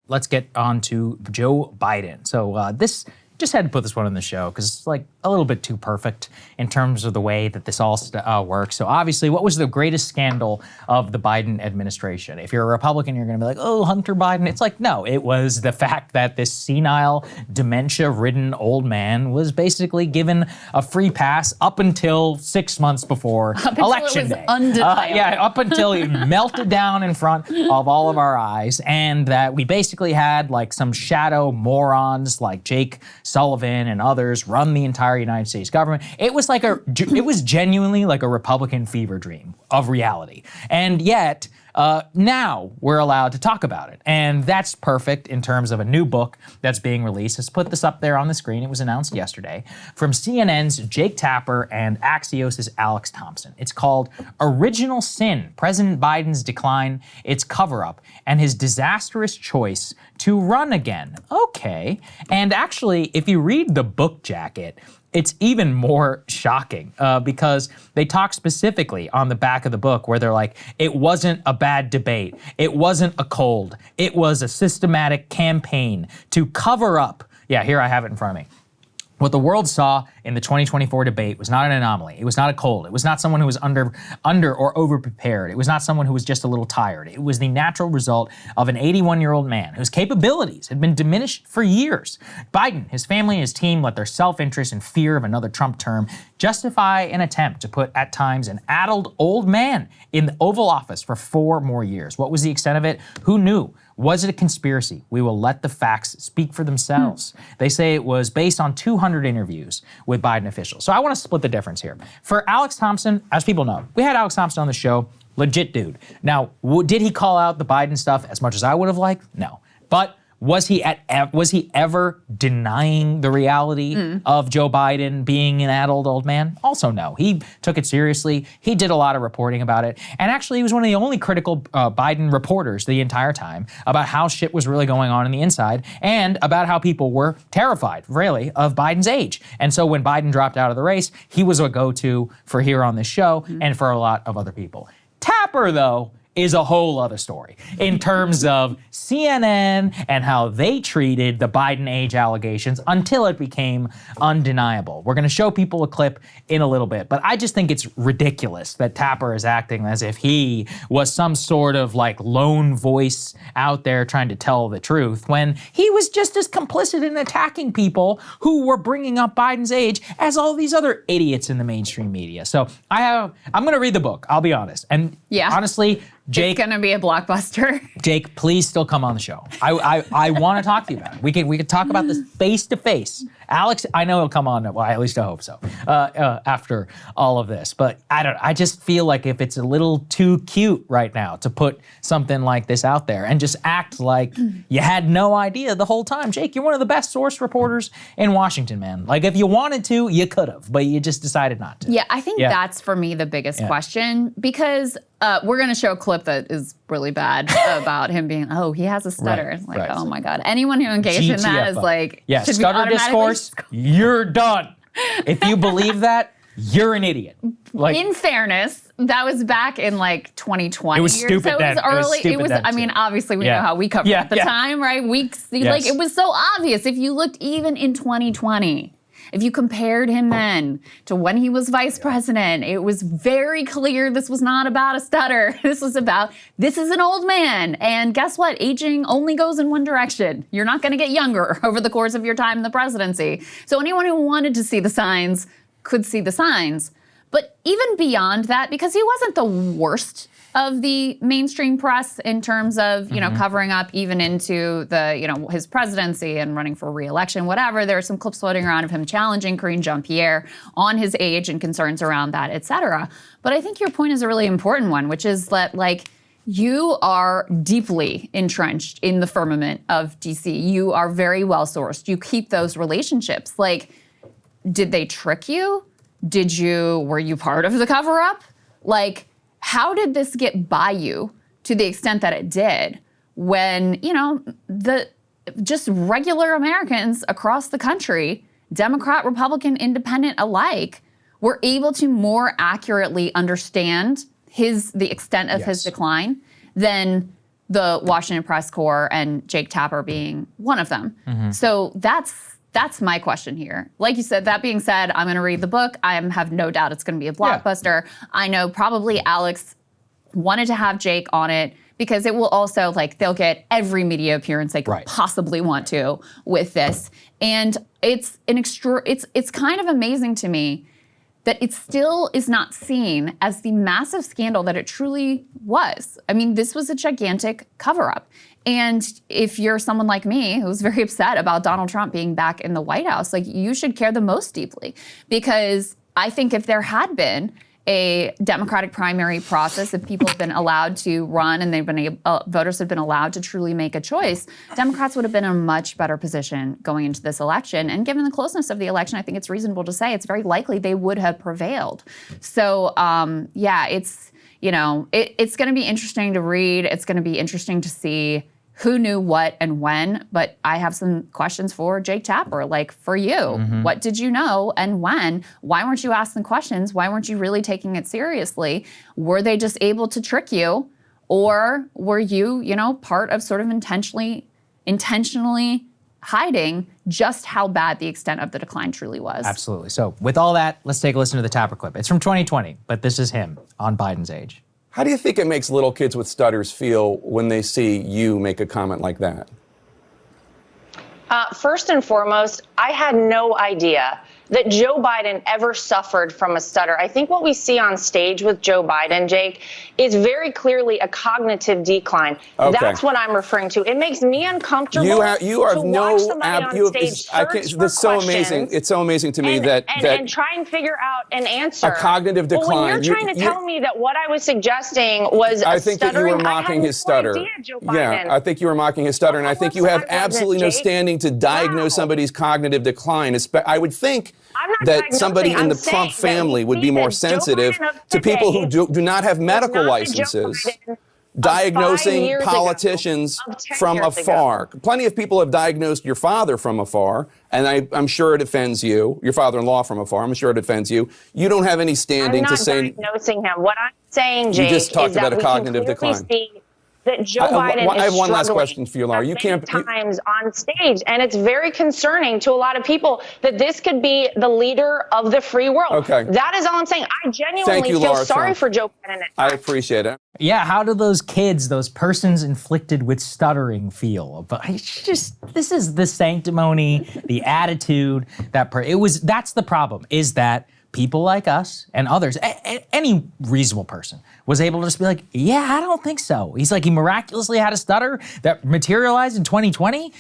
let's get on to Joe Biden. So this just had to put this one on the show because it's like a little bit too perfect in terms of the way that this all works. So obviously, what was the greatest scandal of the Biden administration? If you're a Republican, you're going to be like, oh, Hunter Biden. It's like, no, it was the fact that this senile, dementia-ridden old man was basically given a free pass up until 6 months before election day. Up until he melted down in front of all of our eyes, and that we basically had like some shadow morons like Jake Sullivan and others run the entire United States government. It was genuinely like a Republican fever dream of reality. And yet, now we're allowed to talk about it. And that's perfect in terms of a new book that's being released. Let's put this up there on the screen. It was announced yesterday from CNN's Jake Tapper and Axios' Alex Thompson. It's called Original Sin, President Biden's Decline, Its Cover-Up, and His Disastrous Choice to Run Again. Okay. And actually, if you read the book jacket, it's even more shocking because they talk specifically on the back of the book where they're like, it wasn't a bad debate. It wasn't a cold. It was a systematic campaign to cover up. Yeah, here I have it in front of me. What the world saw in the 2024 debate was not an anomaly. It was not a cold. It was not someone who was under or over-prepared. It was not someone who was just a little tired. It was the natural result of an 81-year-old man whose capabilities had been diminished for years. Biden, his family, and his team let their self-interest and fear of another Trump term justify an attempt to put, at times, an addled old man in the Oval Office for 4 more years. What was the extent of it? Who knew? Was it a conspiracy? We will let the facts speak for themselves. They say it was based on 200 interviews with Biden officials. So I want to split the difference here. For Alex Thompson, as people know, we had Alex Thompson on the show, legit dude. Now, did he call out the Biden stuff as much as I would have liked? No. But was he ever denying the reality of Joe Biden being an addled old man? Also no. He took it seriously. He did a lot of reporting about it. And actually, he was one of the only critical Biden reporters the entire time about how shit was really going on the inside and about how people were terrified, really, of Biden's age. And so when Biden dropped out of the race, he was a go-to for here on this show and for a lot of other people. Tapper, though, is a whole other story in terms of CNN and how they treated the Biden age allegations until it became undeniable. We're gonna show people a clip in a little bit, but I just think it's ridiculous that Tapper is acting as if he was some sort of like lone voice out there trying to tell the truth when he was just as complicit in attacking people who were bringing up Biden's age as all these other idiots in the mainstream media. So I'm gonna read the book, I'll be honest. And honestly, Jake, it's gonna be a blockbuster. Jake, please still come on the show. I want to talk to you about it. We could talk about this face to face. Alex, I know he'll come on. Well, at least I hope so. After all of this, but I just feel like if it's a little too cute right now to put something like this out there and just act like you had no idea the whole time. Jake, you're one of the best source reporters in Washington, man. Like if you wanted to, you could have, but you just decided not to. Yeah, I think that's for me the biggest question because we're gonna show a clip that is really bad about him being, he has a stutter. Oh my God. Anyone who engaged in that is like, should stutter discourse, you're done. If you believe that, you're an idiot. Like, in fairness, that was back in like 2020. It was stupid so then. It was early. It was I mean, obviously we know how we covered it at the time, right? Like it was so obvious. If you looked even in 2020, if you compared him then to when he was vice president, it was very clear this was not about a stutter. This is an old man. And guess what? Aging only goes in one direction. You're not going to get younger over the course of your time in the presidency. So anyone who wanted to see the signs could see the signs. But even beyond that, because he wasn't the worst of the mainstream press in terms of, covering up even into the, his presidency and running for re-election, whatever. There are some clips floating around of him challenging Karine Jean-Pierre on his age and concerns around that, et cetera. But I think your point is a really important one, which is that, like, you are deeply entrenched in the firmament of DC. You are very well-sourced. You keep those relationships. Like, did they trick you? Were you part of the cover-up? Like, how did this get by you to the extent that it did when, the just regular Americans across the country, Democrat, Republican, Independent alike, were able to more accurately understand the extent of his decline than the Washington Press Corps and Jake Tapper being one of them. So that's my question here. Like you said, that being said, I'm going to read the book. I have no doubt it's going to be a blockbuster. I know probably Alex wanted to have Jake on it because it will also, like, they'll get every media appearance they could possibly want to with this. And it's kind of amazing to me that it still is not seen as the massive scandal that it truly was. I mean, this was a gigantic cover-up. And if you're someone like me who's very upset about Donald Trump being back in the White House, like, you should care the most deeply. Because I think if there had been a Democratic primary process, if people have been allowed to run and voters have been allowed to truly make a choice, Democrats would have been in a much better position going into this election. And given the closeness of the election, I think it's reasonable to say it's very likely they would have prevailed. So yeah, it's going to be interesting to read. It's going to be interesting to see who knew what and when, but I have some questions for Jake Tapper. Like, for you, what did you know and when? Why weren't you asking questions? Why weren't you really taking it seriously? Were they just able to trick you? Or were you, part of sort of intentionally hiding just how bad the extent of the decline truly was? Absolutely. So with all that, let's take a listen to the Tapper clip. It's from 2020, but this is him on Biden's age. How do you think it makes little kids with stutters feel when they see you make a comment like that? First and foremost, I had no idea that Joe Biden ever suffered from a stutter. I think what we see on stage with Joe Biden, Jake, is very clearly a cognitive decline. Okay. That's what I'm referring to. It makes me uncomfortable you are to no watch somebody on stage that's so amazing. It's so amazing to me that try and figure out an answer. A cognitive decline. Well, when you're trying to tell me that what I was suggesting was I think that you were mocking his stutter. Yeah, I think you were mocking his stutter, and I think you have absolutely no standing to diagnose somebody's cognitive decline. I would think that somebody in the Trump family would be more sensitive to people who do not have medical licenses diagnosing politicians from afar. Plenty of people have diagnosed your father from afar, and I'm sure it offends you. Your father-in-law from afar. I'm sure it offends you. You don't have any standing to say. I'm not diagnosing him. What I'm saying, Jake, you just talked about a cognitive decline. That Joe Biden I have one last question for you, Laura. You can't times on stage, and it's very concerning to a lot of people that this could be the leader of the free world. Okay, that is all I'm saying. I genuinely feel sorry for Joe Biden. I appreciate it. Yeah, how do those kids, those persons inflicted with stuttering, feel? But this is the sanctimony, the attitude that's the problem. Is that people like us and others, any reasonable person, was able to just be like, yeah, I don't think so. He's like, he miraculously had a stutter that materialized in 2020,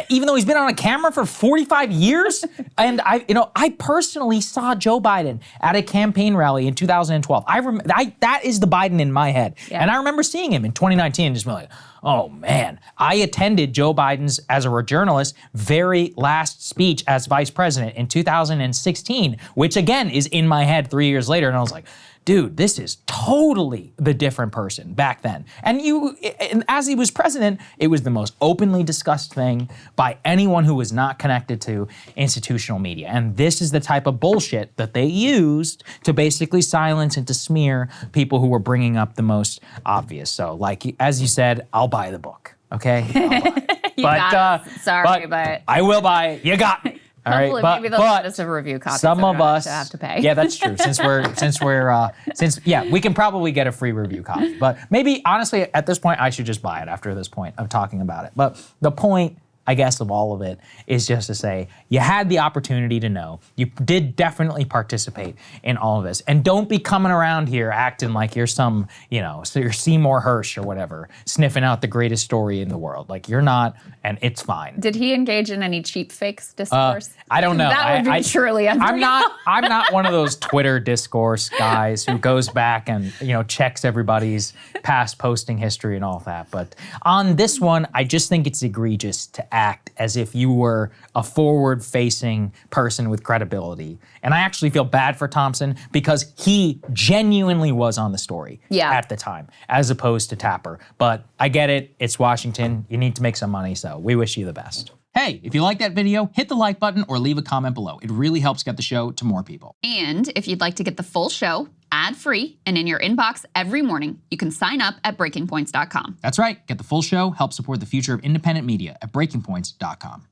even though he's been on a camera for 45 years. And I personally saw Joe Biden at a campaign rally in 2012. That is the Biden in my head. Yeah. And I remember seeing him in 2019 and just being like, oh man, I attended Joe Biden's, as a journalist, very last speech as vice president in 2016, which again is in my head 3 years later. And I was like, dude, this is totally the different person back then. And as he was president, it was the most openly discussed thing by anyone who was not connected to institutional media. And this is the type of bullshit that they used to basically silence and to smear people who were bringing up the most obvious. So, like, as you said, I'll buy the book, okay? Sorry, but I will buy it. You got me. All right, maybe they'll let us a review copy. Some of us have to pay. Yeah, that's true. We can probably get a free review copy. But maybe honestly, at this point, I should just buy it after this point of talking about it. But the point, I guess, of all of it is just to say you had the opportunity to know. You did definitely participate in all of this. And don't be coming around here acting like you're some, so you're Seymour Hersh or whatever, sniffing out the greatest story in the world. Like, you're not, and it's fine. Did he engage in any cheap fakes discourse? I don't know. That would be truly unreal. I'm not one of those Twitter discourse guys who goes back and, checks everybody's past posting history and all that. But on this one, I just think it's egregious to act as if you were a forward-facing person with credibility. And I actually feel bad for Thompson because he genuinely was on the story at the time, as opposed to Tapper. But I get it. It's Washington. You need to make some money, so we wish you the best. Hey, if you like that video, hit the like button or leave a comment below. It really helps get the show to more people. And if you'd like to get the full show, ad-free and in your inbox every morning, you can sign up at breakingpoints.com. That's right. Get the full show, help support the future of independent media at breakingpoints.com.